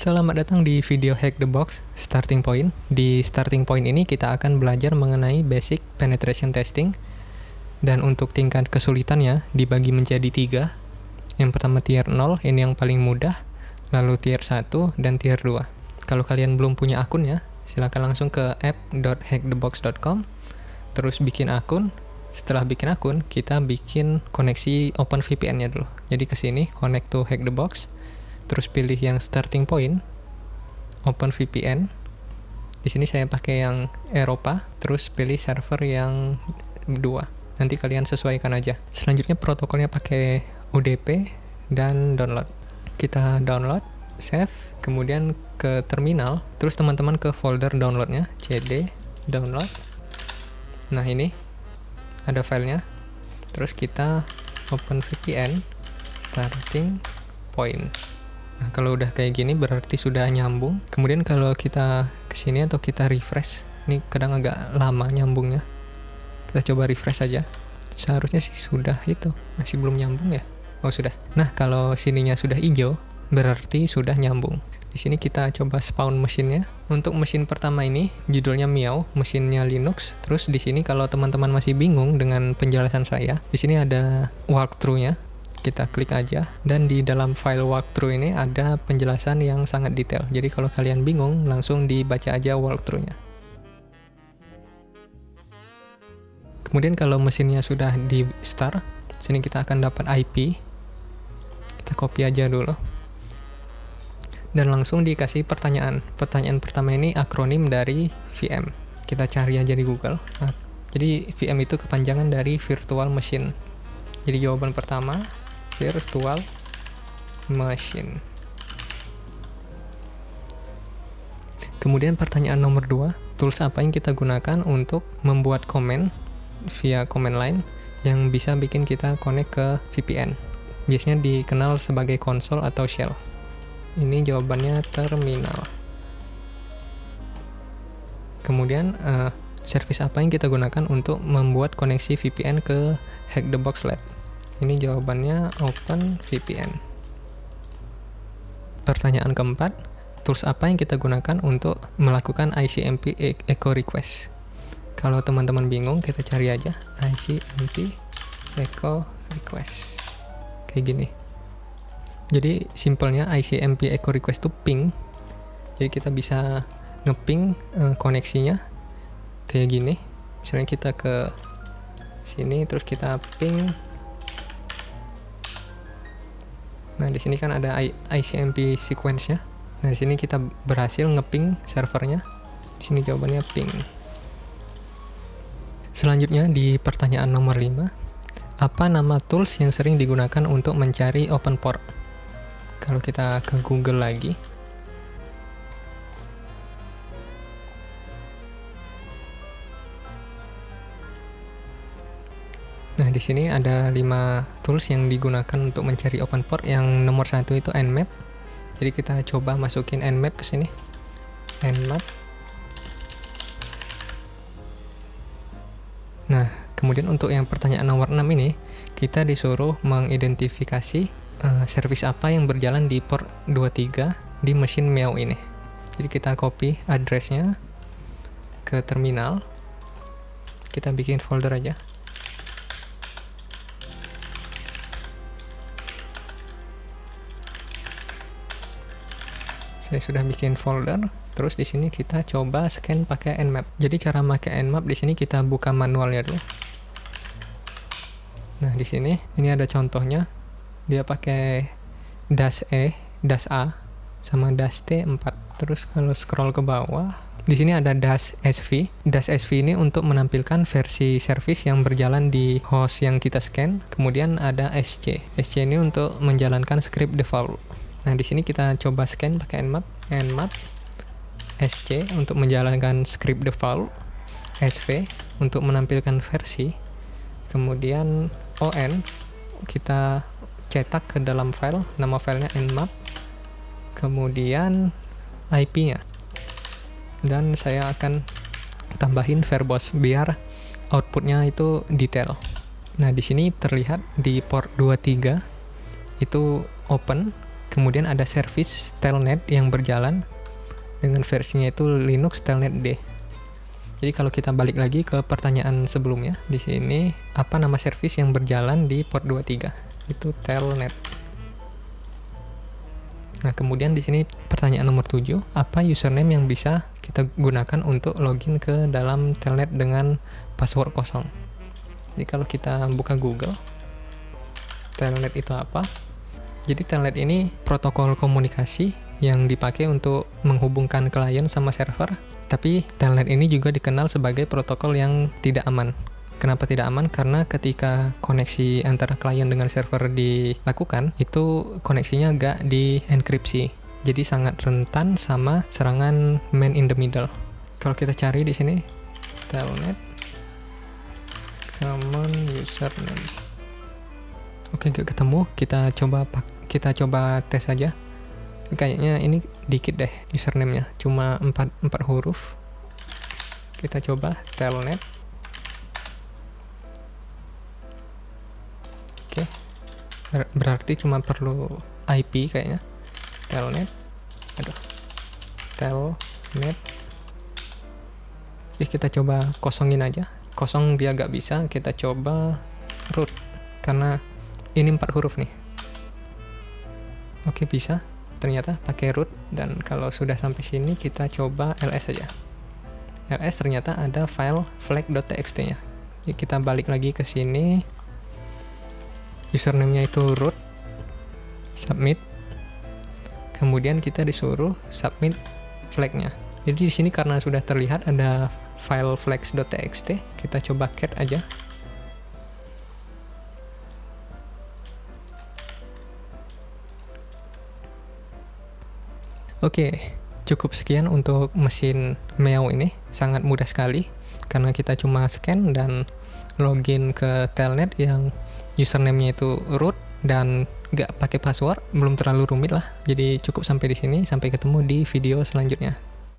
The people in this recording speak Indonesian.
Selamat datang di video Hack the Box Starting Point. Di Starting Point ini kita akan belajar mengenai basic penetration testing. Dan untuk tingkat kesulitannya dibagi menjadi 3. Yang pertama tier 0, ini yang paling mudah. Lalu tier 1 dan tier 2. Kalau kalian belum punya akunnya, silakan langsung ke app.hackthebox.com. Terus bikin akun. Setelah bikin akun, kita bikin koneksi OpenVPN-nya dulu. Jadi ke sini, connect to Hack the Box. Terus pilih yang starting point, OpenVPN. Di sini saya pakai yang Eropa, terus pilih server yang 2. Nanti kalian sesuaikan aja. Selanjutnya protokolnya pakai UDP dan download. Kita download, save, kemudian ke terminal, terus teman-teman ke folder downloadnya, cd download. Nah ini ada filenya. Terus kita OpenVPN starting point. Nah, kalau udah kayak gini berarti sudah nyambung. Kemudian kalau kita kesini atau kita refresh, ini kadang agak lama nyambungnya. Kita coba refresh aja. Seharusnya sih sudah itu. Masih belum nyambung ya? Oh sudah. Nah kalau sininya sudah hijau, berarti sudah nyambung. Di sini kita coba spawn mesinnya. Untuk mesin pertama ini judulnya Miao, mesinnya Linux. Terus di sini kalau teman-teman masih bingung dengan penjelasan saya, di sini ada walkthrough-nya. Kita klik aja, dan di dalam file walkthrough ini ada penjelasan yang sangat detail. Jadi kalau kalian bingung, langsung dibaca aja walkthrough-nya. Kemudian kalau mesinnya sudah di start, sini kita akan dapat IP. Kita copy aja dulu. Dan langsung dikasih pertanyaan. Pertanyaan pertama ini akronim dari VM. Kita cari aja di Google. Nah, jadi VM itu kepanjangan dari virtual machine. Jadi jawaban pertama virtual machine. Kemudian pertanyaan nomor 2, tools apa yang kita gunakan untuk membuat komen via command line yang bisa bikin kita connect ke VPN. Biasanya dikenal sebagai console atau shell. Ini jawabannya terminal. Kemudian service apa yang kita gunakan untuk membuat koneksi VPN ke Hack the Box Lab. Ini jawabannya OpenVPN. Pertanyaan keempat, tools apa yang kita gunakan untuk melakukan ICMP echo request. Kalau teman-teman bingung, kita cari aja ICMP echo request. Kayak gini. Jadi simpelnya ICMP echo request itu ping. Jadi kita bisa ngeping koneksinya kayak gini. Misalnya kita ke sini, terus kita ping. Nah, di sini kan ada ICMP sequence-nya. Nah, di sini kita berhasil ngeping servernya. Di sini jawabannya ping. Selanjutnya di pertanyaan nomor 5, apa nama tools yang sering digunakan untuk mencari open port? Kalau kita ke Google lagi, nah, di sini ada 5 tools yang digunakan untuk mencari open port. Yang nomor 1 itu Nmap. Jadi kita coba masukin Nmap ke sini. Nmap. Nah, kemudian untuk yang pertanyaan nomor 6 ini, kita disuruh mengidentifikasi service apa yang berjalan di port 23 di mesin Miao ini. Jadi kita copy address-nya ke terminal. Kita bikin folder aja. Saya sudah bikin folder. Terus di sini kita coba scan pakai Nmap. Jadi cara pakai Nmap di sini kita buka manualnya dulu. Nah, di sini ini ada contohnya. Dia pakai -E, -A sama -T4. Terus kalau scroll ke bawah, di sini ada -SV. -SV ini untuk menampilkan versi service yang berjalan di host yang kita scan. Kemudian ada SC. SC ini untuk menjalankan script default. Nah, di sini kita coba scan pakai Nmap. Nmap SC untuk menjalankan script default, SV untuk menampilkan versi, kemudian ON kita cetak ke dalam file, nama filenya Nmap, kemudian IP-nya. Dan saya akan tambahin verbose biar outputnya itu detail. Nah, di sini terlihat di port 23 itu open, Kemudian ada service telnet yang berjalan dengan versinya itu Linux Telnet D. Jadi kalau kita balik lagi ke pertanyaan sebelumnya, di sini apa nama service yang berjalan di port 23? Itu telnet. Nah, kemudian di sini pertanyaan nomor 7, apa username yang bisa kita gunakan untuk login ke dalam telnet dengan password kosong? Jadi kalau kita buka Google, telnet itu apa? Jadi telnet ini protokol komunikasi yang dipakai untuk menghubungkan klien sama server, tapi telnet ini juga dikenal sebagai protokol yang tidak aman. Kenapa tidak aman? Karena ketika koneksi antara klien dengan server dilakukan, itu koneksinya nggak dienkripsi. Jadi sangat rentan sama serangan man in the middle. Kalau kita cari di sini, telnet common username. Oke, nggak ketemu. Kita coba tes aja. Kayaknya ini dikit deh username-nya, cuma 4 huruf. Kita coba telnet. Oke, berarti cuma perlu IP kayaknya. Telnet. Telnet. Oke, kita coba kosongin aja. Kosong dia nggak bisa, kita coba root, karena ini 4 huruf nih. Oke, bisa ternyata pakai root. Dan kalau sudah sampai sini kita coba ls aja. ls ternyata ada file flag.txt nya. Jadi kita balik lagi ke sini, username nya itu root, submit, kemudian kita disuruh submit flagnya. Jadi di sini karena sudah terlihat ada file flags.txt, kita coba cat aja. Oke, cukup sekian untuk mesin Meow ini. Sangat mudah sekali karena kita cuma scan dan login ke telnet yang username-nya itu root dan nggak pakai password. Belum terlalu rumit lah. Jadi cukup sampai di sini. Sampai ketemu di video selanjutnya.